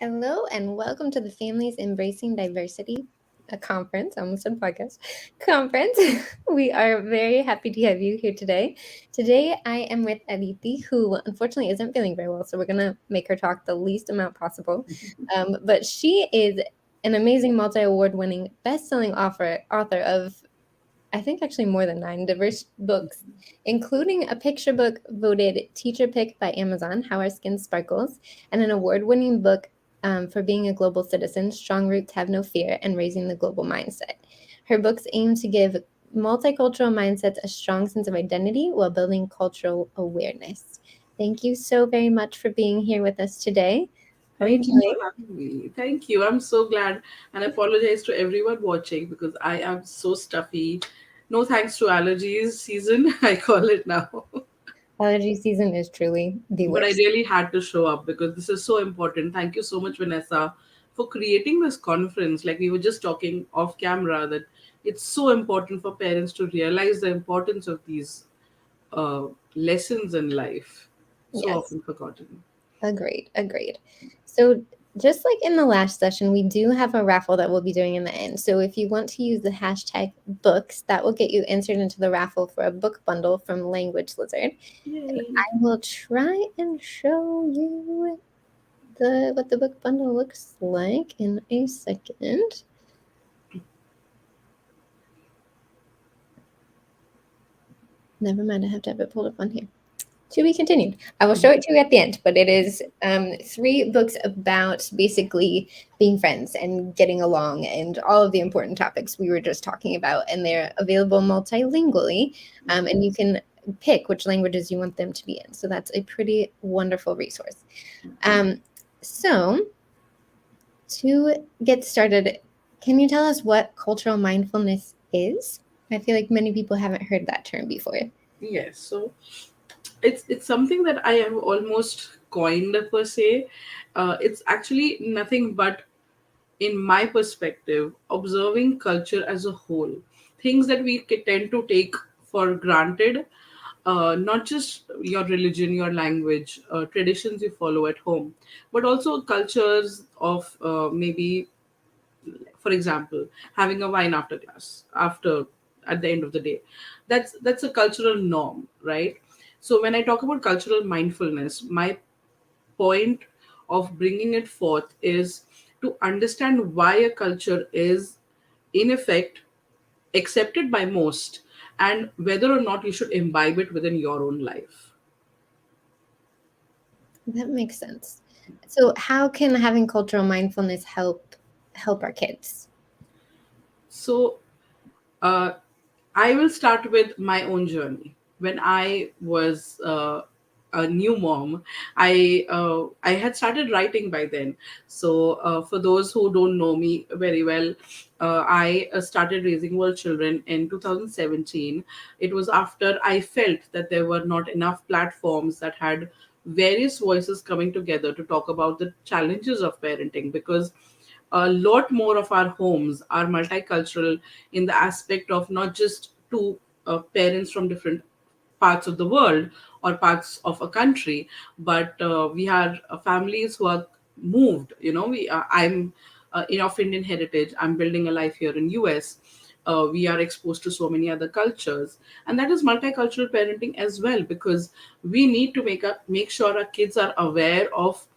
Hello and welcome to the Families Embracing Diversity conference. I almost said podcast conference. We are very happy to have you here today. Today I am with Aditi, who unfortunately isn't feeling very well, so we're gonna make her talk the least amount possible. But she is an amazing multi-award-winning, best-selling author of I think actually more than nine diverse books, including a picture book voted teacher pick by Amazon, How Our Skin Sparkles, and an award-winning book for being a global citizen, Strong Roots Have No Fear, and Raising the Global Mindset. Her books aim to give multicultural mindsets a strong sense of identity while building cultural awareness. Thank you so very much for being here with us today. How are you Thank you doing? for having me. Thank you. I'm so glad. And I apologize to everyone watching because I am so stuffy. No thanks to allergies season, I call it now. Allergy season is truly the But I worst. really had to show up because this is so important. Thank you so much, Vanessa, for creating this conference. Like we were just talking off camera, that it's so important for parents to realize the importance of these uh, lessons in life. So Yes. often forgotten. Agreed, agreed. So just like in the last session, we do have a raffle that we'll be doing in the end. So if you want to use the hashtag books, that will get you entered into the raffle for a book bundle from Language Lizard. And Yay. I will try and show you the what the book bundle looks like in a second. Never mind, I have to have it pulled up on here. To be continued. I will show it to you at the end, but it is three books about basically being friends and getting along and all of the important topics we were just talking about. And they're available multilingually, and you can pick which languages you want them to be in. So that's a pretty wonderful resource. Um, so, to get started, can you tell us what cultural mindfulness is? I feel like many people haven't heard that term before. Yes. So it's something that I have almost coined per se. It's actually nothing but, in my perspective, observing culture as a whole. Things that we tend to take for granted, not just your religion, your language, traditions you follow at home, but also cultures of maybe, for example, having a wine after class, after at the end of the day. That's a cultural norm, right? So when I talk about cultural mindfulness, my point of bringing it forth is to understand why a culture is, in effect, accepted by most, and whether or not you should imbibe it within your own life. That makes sense. So how can having cultural mindfulness help our kids? So uh, I will start with my own journey. When I was a new mom, I had started writing by then. So for those who don't know me very well, I started raising world children in 2017. It was after I felt that there were not enough platforms that had various voices coming together to talk about the challenges of parenting, because a lot more of our homes are multicultural in the aspect of not just two parents from different parts of the world or parts of a country, but we are families who are moved. I'm of Indian heritage. I'm building a life here in US. We are exposed to so many other cultures, and that is multicultural parenting as well, because we need to make sure our kids are aware of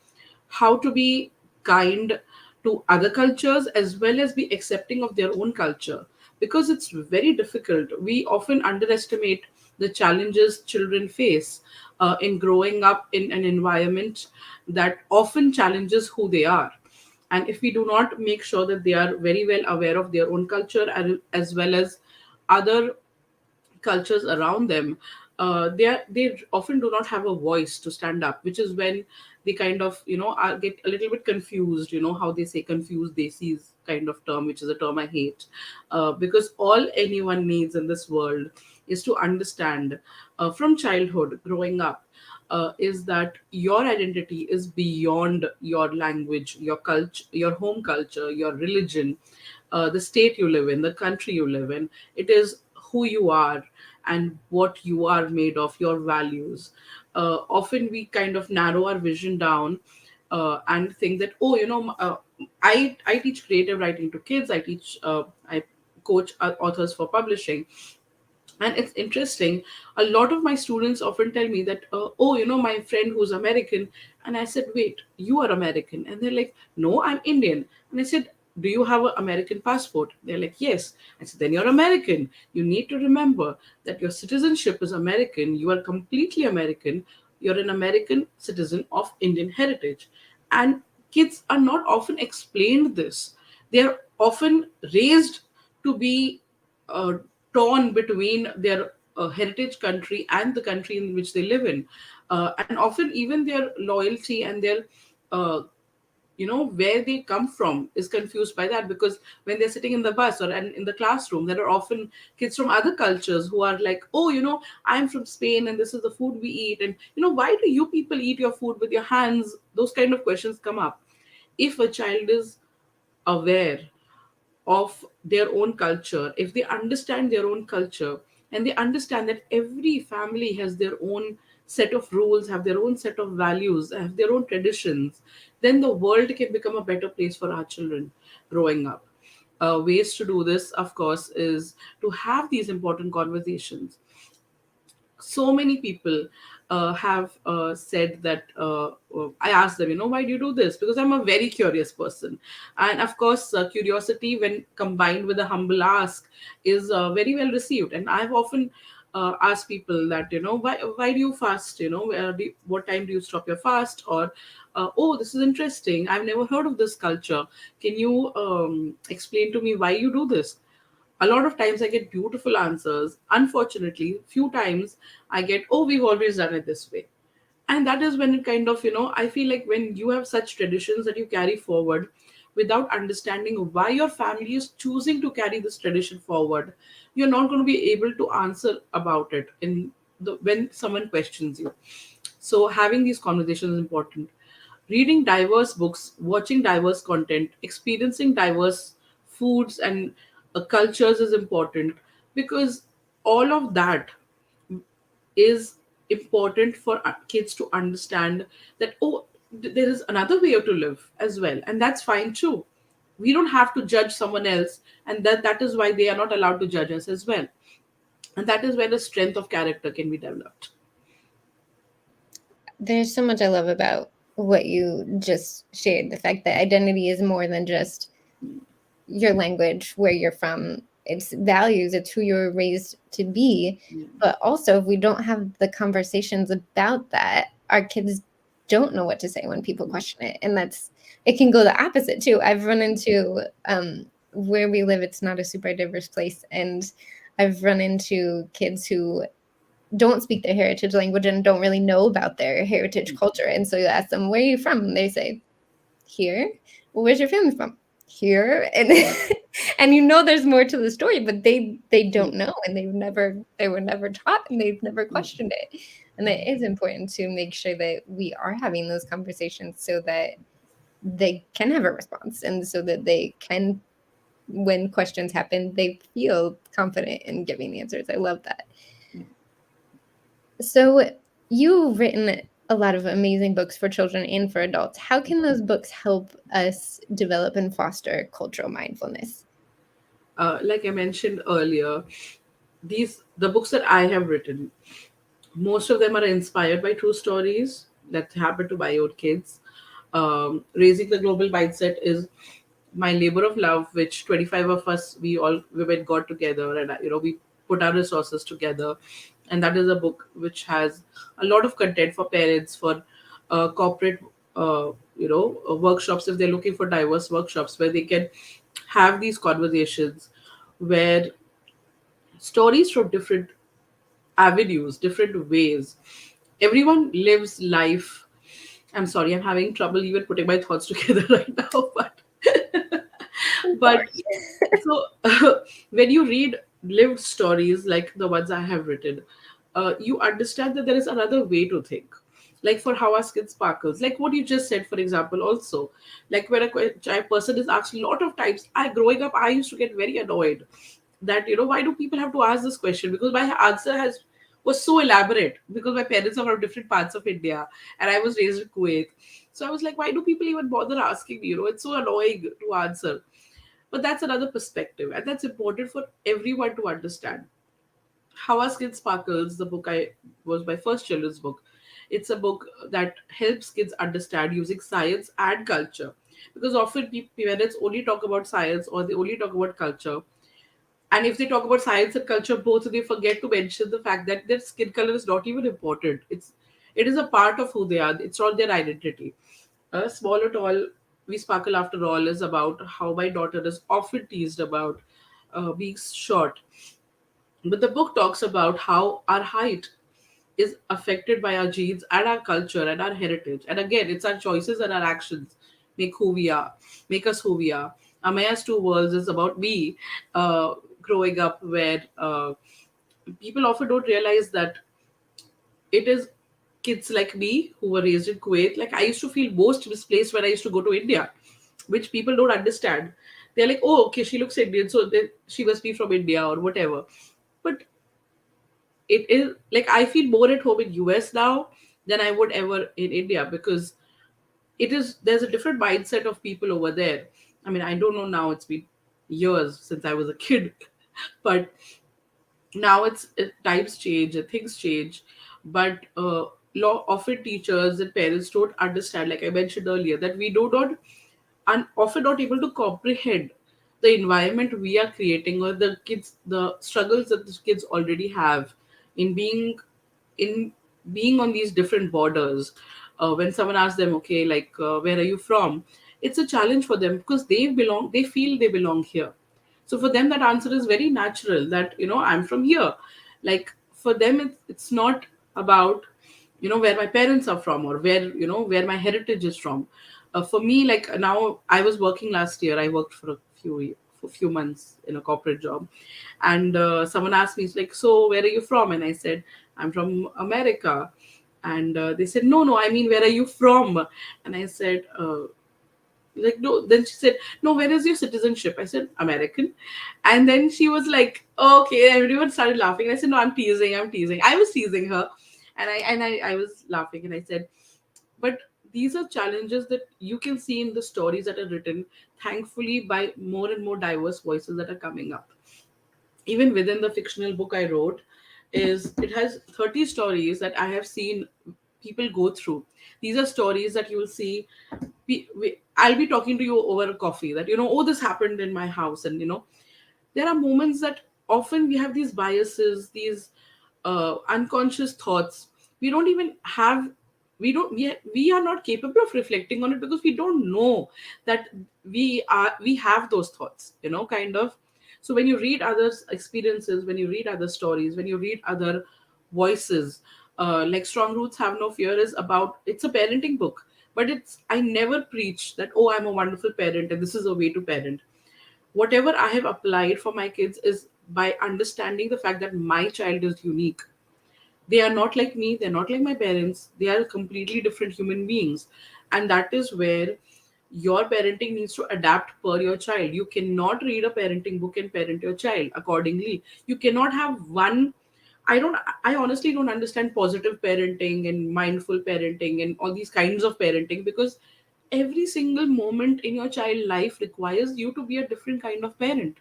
how to be kind to other cultures as well as be accepting of their own culture, because it's very difficult. We often underestimate the challenges children face in growing up in an environment that often challenges who they are. And if we do not make sure that they are very well aware of their own culture as well as other cultures around them, they often do not have a voice to stand up, which is when they kind of get a little bit confused. You know how they say confused desis kind of term, which is a term I hate, because all anyone needs in this world is to understand, from childhood growing up, is that your identity is beyond your language, your culture, your home culture, your religion, the state you live in, the country you live in. It is who you are and what you are made of, your values. Often we kind of narrow our vision down and think that, oh, I teach creative writing to kids. I coach authors for publishing. And it's interesting, a lot of my students often tell me that, oh, my friend who's American. And I said, wait, you are American? And they're like, no, I'm Indian. And I said, do you have an American passport? They're like, yes. I said, then you're American. You need to remember that your citizenship is American. You are completely American. You're an American citizen of Indian heritage. And kids are not often explained this. They're often raised to be uh, torn between their heritage country and the country in which they live in. And often even their loyalty and their uh, where they come from is confused by that, because when they're sitting in the bus or and in the classroom, there are often kids from other cultures who are like, oh, I'm from Spain and this is the food we eat, and why do you people eat your food with your hands? Those kind of questions come up. If a child is aware of their own culture, if they understand their own culture, and they understand that every family has their own set of rules, have their own set of values, have their own traditions, then the world can become a better place for our children growing up. Ways to do this, of course, is to have these important conversations. So many people have said that, I asked them, why do you do this? Because I'm a very curious person. And of course, curiosity, when combined with a humble ask, is very well received. And I've often asked people that, why do you fast? What time do you stop your fast? Or, oh, this is interesting. I've never heard of this culture. Can you explain to me why you do this? A lot of times I get beautiful answers. Unfortunately, few times I get, oh, we've always done it this way. And that is when it kind of, I feel like when you have such traditions that you carry forward without understanding why your family is choosing to carry this tradition forward, you're not going to be able to answer about it when someone questions you. So having these conversations is important. Reading diverse books, watching diverse content, experiencing diverse foods and cultures is important, because all of that is important for kids to understand that, oh, there is another way to live as well, and that's fine too. We don't have to judge someone else, and that is why they are not allowed to judge us as well. And that is where the strength of character can be developed. There's so much I love about what you just shared. The fact that identity is more than just your language, where you're from, it's values, it's who you're raised to be. But also, if we don't have the conversations about that, our kids don't know what to say when people question it. And it can go the opposite too. I've run into where we live, it's not a super diverse place. And I've run into kids who don't speak their heritage language and don't really know about their heritage culture. And so you ask them, where are you from? And they say, here. Well, where's your family from? Here. And and there's more to the story, but they don't know, and they were never taught, and they've never questioned it. And it is important to make sure that we are having those conversations so that they can have a response, and so that they can, when questions happen, they feel confident in giving answers. I love that. So you've written a lot of amazing books for children and for adults. How can those books help us develop and foster cultural mindfulness? Like I mentioned earlier, the books that I have written, most of them are inspired by true stories that happen to my own kids. Raising the Global Mindset is my labor of love, which 25 of us, we went got together, and we put our resources together. And that is a book which has a lot of content for parents, for corporate workshops, if they're looking for diverse workshops where they can have these conversations, where stories from different avenues, different ways. Everyone lives life. I'm sorry, I'm having trouble even putting my thoughts together right now, I'm but sorry. so when you read lived stories like the ones I have written, you understand that there is another way to think. Like for how our skin sparkles, like what you just said, for example, also, like when a person is asked a lot of times, I growing up, I used to get very annoyed that, why do people have to ask this question? Because my answer was so elaborate because my parents are from different parts of India and I was raised in Kuwait. So I was like, why do people even bother asking me? It's so annoying to answer. But that's another perspective, and that's important for everyone to understand. How Our Skin Sparkles, the book I was my first children's book. It's a book that helps kids understand using science and culture. Because often parents only talk about science or they only talk about culture. And if they talk about science and culture both, they forget to mention the fact that their skin color is not even important. It is a part of who they are. It's not their identity. Small or tall, We Sparkle After All is about how my daughter is often teased about being short. But the book talks about how our height is affected by our genes and our culture and our heritage. And again, it's our choices and our actions make who we are, make us who we are. Amaya's Two Worlds is about me growing up where people often don't realize that it is kids like me who were raised in Kuwait. Like I used to feel most misplaced when I used to go to India, which people don't understand. They're like, oh, okay, she looks Indian, so she must be from India or whatever. But it is like I feel more at home in US now than I would ever in India because there's a different mindset of people over there. I mean, I don't know now, it's been years since I was a kid, but now times change and things change. But law often teachers and parents don't understand, like I mentioned earlier, that we do not and often not able to comprehend the environment we are creating or the struggles that the kids already have in in being on these different borders. When someone asks them, okay, like where are you from, it's a challenge for them because they feel they belong here. So for them that answer is very natural, that I'm from here. Like for them it's not about where my parents are from or where my heritage is from. For me, like now I was working last year, I worked for a few months in a corporate job, and someone asked me, it's like, so where are you from? And I said, I'm from America. And they said, no, no, I mean, where are you from? And I said, like, no. Then she said, no, where is your citizenship? I said, American. And then she was like, okay. Everyone started laughing, and I said, no, I'm teasing. I was teasing her, and I was laughing, and I said, but these are challenges that you can see in the stories that are written, thankfully, by more and more diverse voices that are coming up. Even within the fictional book I wrote, is it has 30 stories that I have seen people go through. These are stories that you will see. I'll be talking to you over a coffee that, oh, this happened in my house. And, there are moments that often we have these biases, these unconscious thoughts. We don't even have, we are not capable of reflecting on it because we don't know that we have those thoughts, kind of. So when you read others' experiences, when you read other stories, when you read other voices, like Strong Roots Have No Fear is about, it's a parenting book, but I never preach that, oh, I'm a wonderful parent and this is a way to parent. Whatever I have applied for my kids is by understanding the fact that my child is unique. They are not like me, they're not like my parents, they are completely different human beings. And that is where your parenting needs to adapt per your child. You cannot read a parenting book and parent your child accordingly. You cannot have one. I honestly don't understand positive parenting and mindful parenting and all these kinds of parenting, because every single moment in your child life requires you to be a different kind of parent.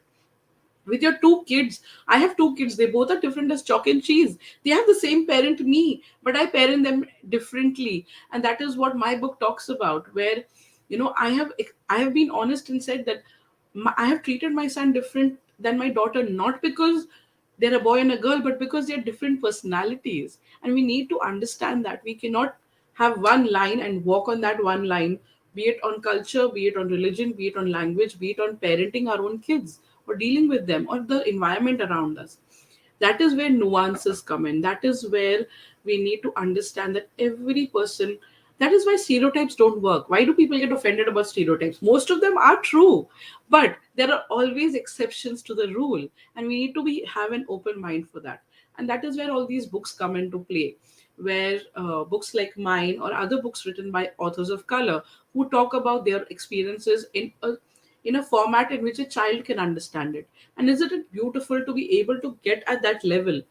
With your two kids, I have two kids, they both are different as chalk and cheese. They have the same parent, me, but I parent them differently. And that is what my book talks about, where I have been honest and said that I have treated my son different than my daughter, not because they're a boy and a girl, but because they're different personalities. And we need to understand that we cannot have one line and walk on that one line, be it on culture, be it on religion, be it on language, be it on parenting our own kids or dealing with them or the environment around us. That is where nuances come in. That is where we need to understand that every person, that is why stereotypes don't work. Why do people get offended about stereotypes? Most of them are true, but there are always exceptions to the rule, and we need to be have an open mind for that. And that is where all these books come into play, where books like mine or other books written by authors of color who talk about their experiences in a format in which a child can understand it. And isn't it beautiful to be able to get at that level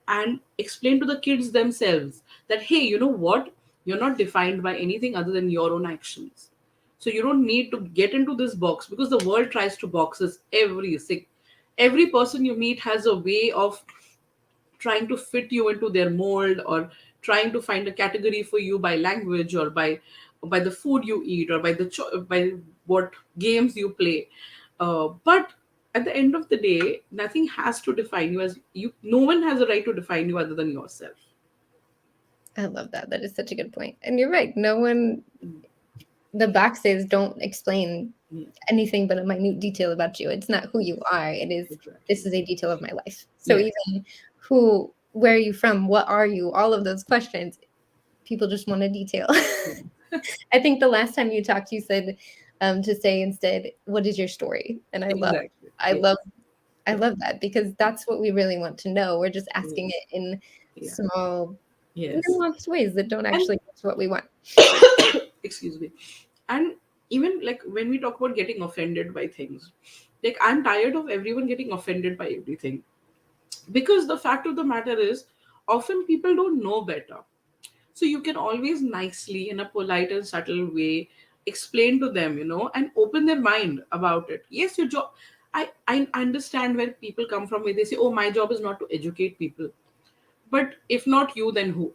and explain to the kids themselves that, hey, you know what, you're not defined by anything other than your own actions. So you don't need to get into this box, because the world tries to box us. Every person you meet has a way of trying to fit you into their mold, or trying to find a category for you by language, or by the food you eat, or by what games you play. But at the end of the day, nothing has to define you. As you No one has a right to define you other than yourself. I love that. That is such a good point. And you're right. No one, the boxes don't explain Yeah, anything but a minute detail about you. It's not who you are. It is, this exactly. is a detail of my life. So Yes. even who, where are you from? What are you? All of those questions, people just want a detail. Yeah. I think the last time you talked, you said to say instead, "What is your story?" And Exactly. I Yes. love, I Yeah. love that because that's what we really want to know. We're just asking Yes. it in Yeah. small, Yes. nuanced ways that don't And actually get to what we want. excuse me. And even like when we talk about getting offended by things, like I'm tired of everyone getting offended by everything, because the fact of the matter is, often people don't know better. So you can always nicely, in a polite and subtle way, explain to them, and open their mind about it. Yes, your job, I understand where people come from, where they say, oh, my job is not to educate people. But if not you, then who?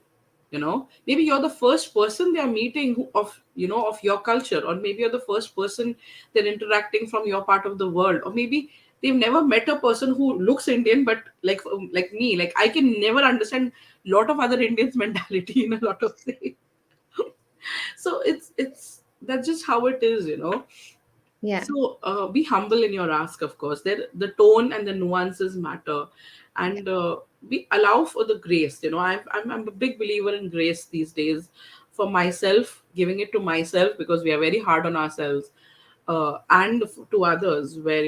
Maybe you're the first person they are meeting, of your culture, or maybe you're the first person they're interacting from your part of the world, or maybe they've never met a person who looks Indian, but like me, like I can never understand lot of other Indians mentality in a lot of things. So it's that's just how it is. Yeah. So be humble in your ask, of course. The tone and the nuances matter, and we allow for the grace. I'm a big believer in grace these days, for myself, giving it to myself, because we are very hard on ourselves, and to others, where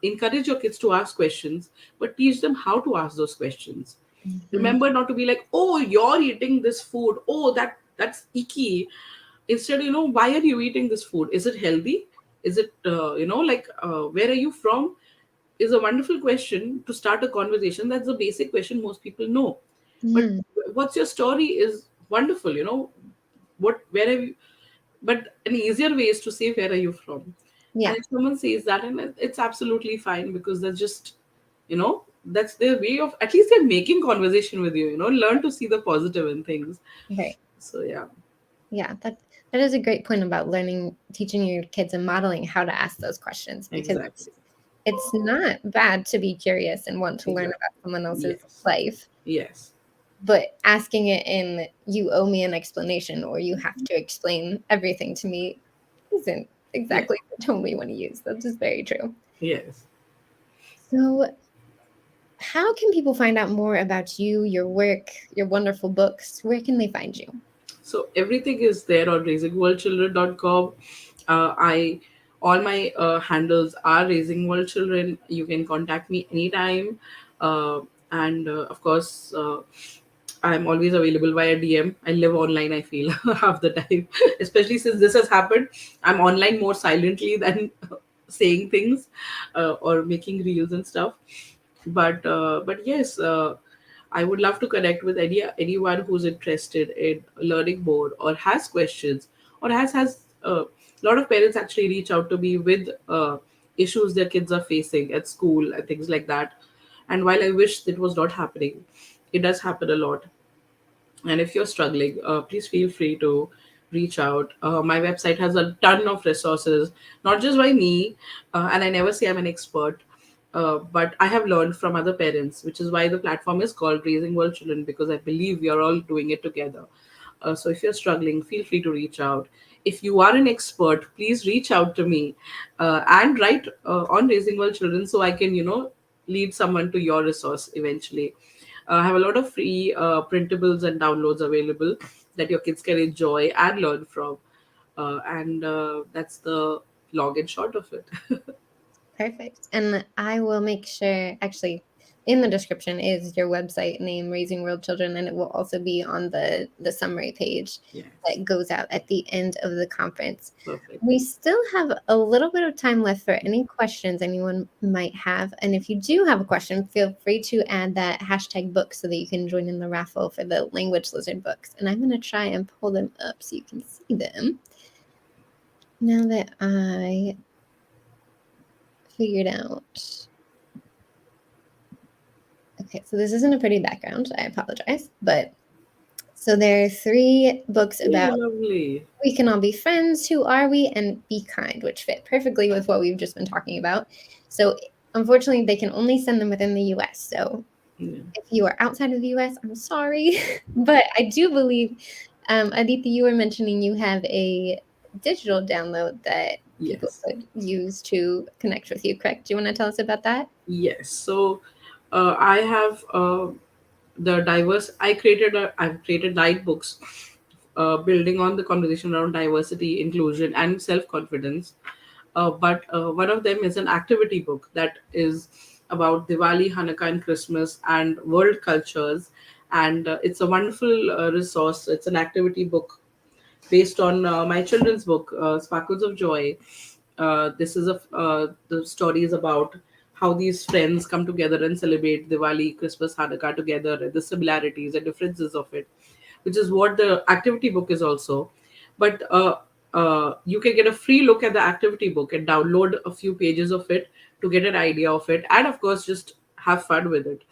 encourage your kids to ask questions, but teach them how to ask those questions. Mhm. Remember not to be like, oh, you're eating this food, oh, that's icky. Instead, why are you eating this food? Is it healthy? Is it where are you from? Is a wonderful question to start a conversation. That's the basic question most people know. But Mm. what's your story is wonderful. Where have you, but an easier way is to say, where are you from? And Yeah. if someone says that, and it's absolutely fine, because that's just, that's their way of, at least they're making conversation with you. Learn to see the positive in things. Right. So yeah. Yeah. That is a great point about learning, teaching your kids and modeling how to ask those questions because Exactly. it's not bad to be curious and want to learn Exactly. about someone else's Yes. life, Yes. but asking it in "you owe me an explanation" or "you have to explain everything to me" isn't Yeah. exactly the tone we want to use. That is very true. Yes. So, how can people find out more about you, your work, your wonderful books? Where can they find you? So everything is there on raisingworldchildren.com. I All my handles are Raising World Children. You can contact me anytime, and of course, I'm always available via DM. I live online, I feel, half the time, especially since this has happened. I'm online more silently than saying things, or making reels and stuff. But yes, I would love to connect with anyone who's interested in learning more, or has questions, or has a lot of parents actually reach out to me with issues their kids are facing at school and things like that. And while I wish it was not happening, it does happen a lot. And if you're struggling, please feel free to reach out. My website has a ton of resources, not just by me, and I never say I'm an expert, but I have learned from other parents, which is why the platform is called Raising World Children, because I believe we are all doing it together. So if you're struggling, feel free to reach out. If you are an expert, please reach out to me, and write on Raising World Children, so I can, lead someone to your resource eventually. I have a lot of free printables and downloads available that your kids can enjoy and learn from. And that's the long and short of it. Perfect. And I will make sure, actually, in the description is your website name, Raising World Children, and it will also be on the summary page Yes. that goes out at the end of the conference. Perfect. We still have a little bit of time left for any questions anyone might have. And if you do have a question, feel free to add that hashtag book so that you can join in the raffle for the Language Lizard books. And I'm going to try and pull them up so you can see them now that I figured out. Okay, so this isn't a pretty background. I apologize. But so there are three books Oh, about lovely. we can all be friends, who are we, and be kind, which fit perfectly with what we've just been talking about. So unfortunately, they can only send them within the US. So Yeah. if you are outside of the US, I'm sorry. But I do believe, Aditi, you were mentioning you have a digital download that people Yes. could use to connect with you, correct? Do you want to tell us about that? Yes. So I have the diverse. I've created 9 books, building on the conversation around diversity, inclusion, and self confidence. But one of them is an activity book that is about Diwali, Hanukkah, and Christmas and world cultures. And it's a wonderful resource. It's an activity book based on my children's book, Sparkles of Joy. The story is about how these friends come together and celebrate Diwali, Christmas, Hanukkah together, and the similarities and differences of it, which is what the activity book is also. But you can get a free look at the activity book and download a few pages of it to get an idea of it, and of course, just have fun with it.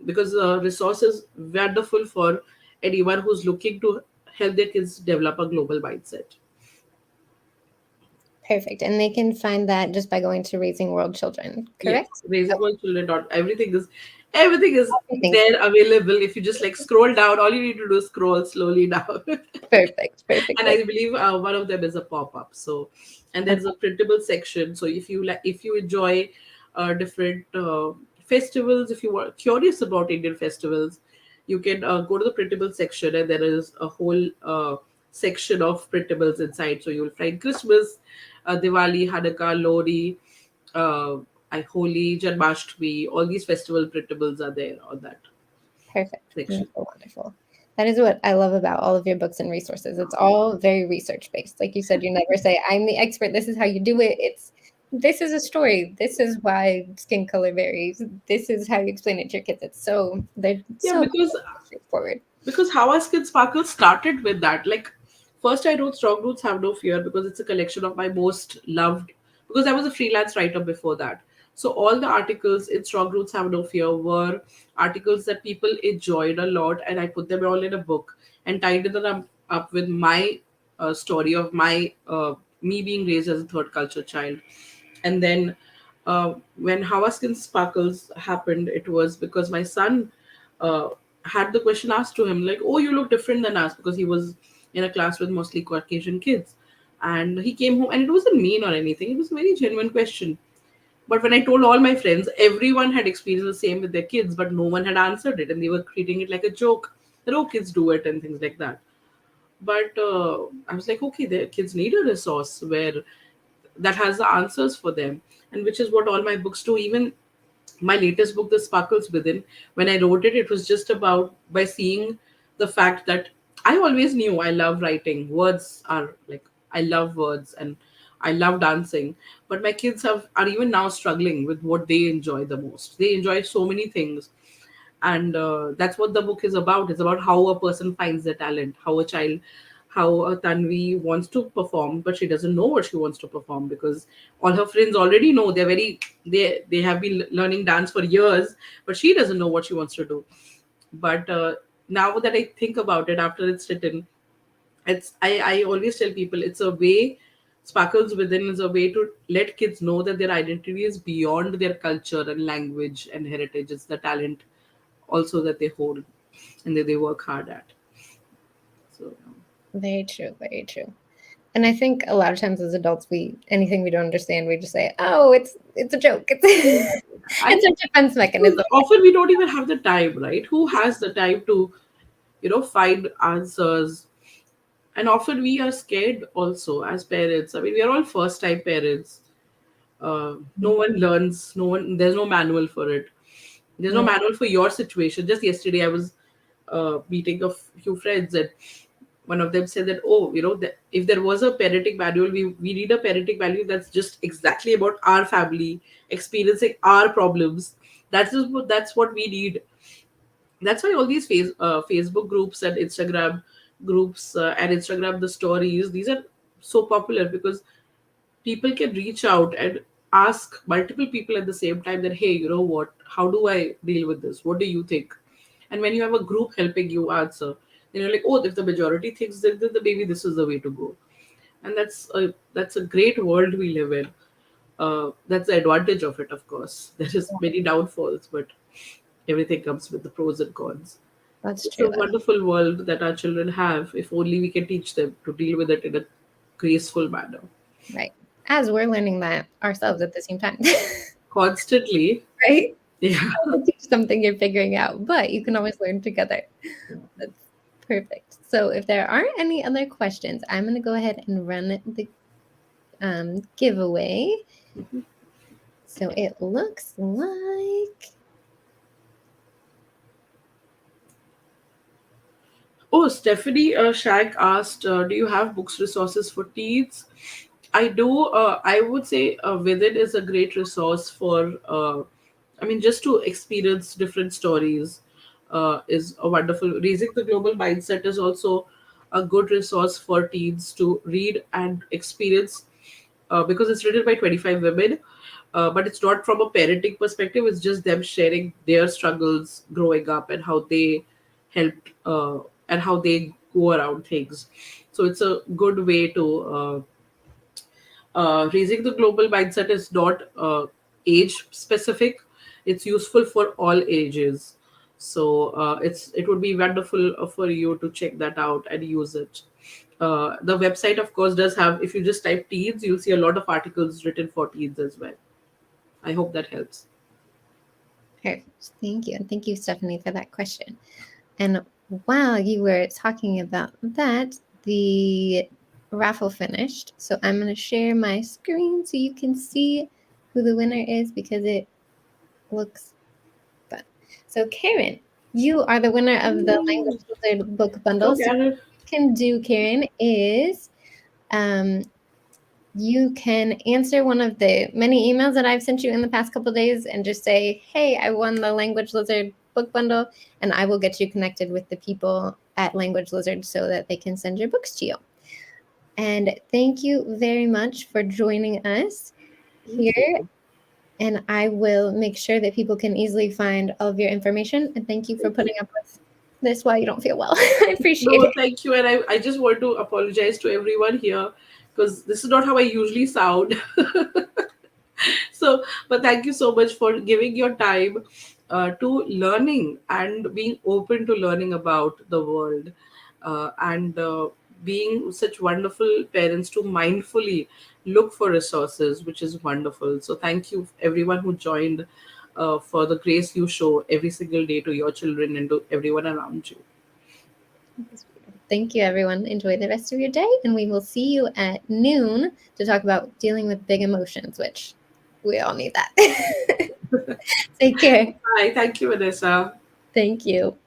Because the resource is wonderful for anyone who's looking to help their kids develop a global mindset. Perfect. And they can find that just by going to Raising World Children, correct? Yes, raising one children. Dot everything is Everything's there available. If you just like scroll down, all you need to do is scroll slowly down. perfect, perfect, And perfect. I believe one of them is a pop-up. So, and there's Okay, a printable section. So if you enjoy different festivals, if you are curious about Indian festivals, you can go to the printable section, and there is a whole section of printables inside. So you'll find Christmas, Diwali, Hanukkah, Lodi, uh, Holi, Janmashtami. All these festival printables are there on that perfect. section. Wonderful, wonderful. That is what I love about all of your books and resources. It's all very research based. Like you said, you never say, I'm the expert. This is how you do it. It's this is a story. This is why skin color varies. This is how you explain it to your kids. They're Yeah, so straightforward. because How Our Skin Sparkles started with that. Like, first I wrote Strong Roots Have No Fear because it's a collection of my most loved, because I was a freelance writer before that. So all the articles in Strong Roots Have No Fear were articles that people enjoyed a lot, and I put them all in a book and tied them up with my story of my me being raised as a third culture child. And then when How Our Skin Sparkles happened, it was because my son uh, had the question asked to him, like, "Oh, you look different than us," because he was in a class with mostly Caucasian kids. And he came home, and it wasn't mean or anything. It was a very genuine question. But when I told all my friends, everyone had experienced the same with their kids, but no one had answered it, and they were treating it like a joke that, oh, kids do it and things like that. But I was like, okay, the kids need a resource where that has the answers for them, and which is what all my books do. Even my latest book, The Sparkles Within, when I wrote it, it was just about by seeing the fact that I always knew I love writing. Words are like, I love words and I love dancing, but my kids are even now struggling with what they enjoy the most. They enjoy so many things, and that's what the book is about. It's about how a person finds their talent, how a Tanvi wants to perform, but she doesn't know what she wants to perform because all her friends already know. They have been learning dance for years, but she doesn't know what she wants to do. But now that I think about it after it's written, I always tell people it's a way. Sparkles Within is a way to let kids know that their identity is beyond their culture and language and heritage. It's the talent also that they hold and that they work hard at. So Very true, very true. And I think a lot of times as adults, we anything we don't understand, we just say, "Oh, it's a joke. It's and it's a defense because mechanism." often we don't even have the time, right? Who has the time to, find answers? And often we are scared also as parents. I mean, we are all first time parents. No one learns, no one, there's no manual for it. There's no Right. manual for your situation. Just yesterday, I was meeting a few friends, and one of them said that, oh, that if there was a parenting manual, we need a parenting manual that's just exactly about our family, experiencing our problems. That's what we need. That's why all these Facebook groups and Instagram groups, and Instagram the stories, these are so popular, because people can reach out and ask multiple people at the same time that, hey, you know what, how do I deal with this, what do you think? And when you have a group helping you answer, then you're like, oh, if the majority thinks that, then maybe this is the way to go. And that's a great world we live in. That's the advantage of it. Of course, there is many downfalls, but everything comes with the pros and cons. That's It's true. a wonderful world that our children have, if only we can teach them to deal with it in a graceful manner. Right. As we're learning that ourselves at the same time. Constantly. Right? Yeah. To teach something you're figuring out, but you can always learn together. That's perfect. So if there aren't any other questions, I'm going to go ahead and run the giveaway. So it looks like Oh, Stephanie Shank asked, do you have books resources for teens? I do. I would say Within is a great resource for, I mean, just to experience different stories is a wonderful. Raising the Global Mindset is also a good resource for teens to read and experience, because it's written by 25 women. But it's not from a parenting perspective, it's just them sharing their struggles growing up, and how they helped, and how they go around things. So it's a good way to raising the global mindset is not age specific, it's useful for all ages. So it would be wonderful for you to check that out and use it. The website, of course, does have, if you just type teens, you'll see a lot of articles written for teens as well. I hope that helps. perfect. Thank you. And thank you, Stephanie, for that question. And while you were talking about that, the raffle finished. So I'm going to share my screen so you can see who the winner is because it looks fun. So, Karen, you are the winner of the Language Wizard book bundle. Go So, get it. what you can do, Karen, is um, you can answer one of the many emails that I've sent you in the past couple days and just say, hey, I won the Language Lizard book bundle, and I will get you connected with the people at Language Lizard so that they can send your books to you. And thank you very much for joining us Thank here. you. And I will make sure that people can easily find all of your information. And thank you for Thank you. putting up with this while you don't feel well. I appreciate No, it. thank you. And I just want to apologize to everyone here, because this is not how I usually sound. So, but thank you so much for giving your time to learning and being open to learning about the world, and being such wonderful parents to mindfully look for resources, which is wonderful. So, thank you, everyone who joined, for the grace you show every single day to your children and to everyone around you. Thank you, everyone. Enjoy the rest of your day. And we will see you at noon to talk about dealing with big emotions, which we all need that. Take care. Hi, thank you, Vanessa. Thank you.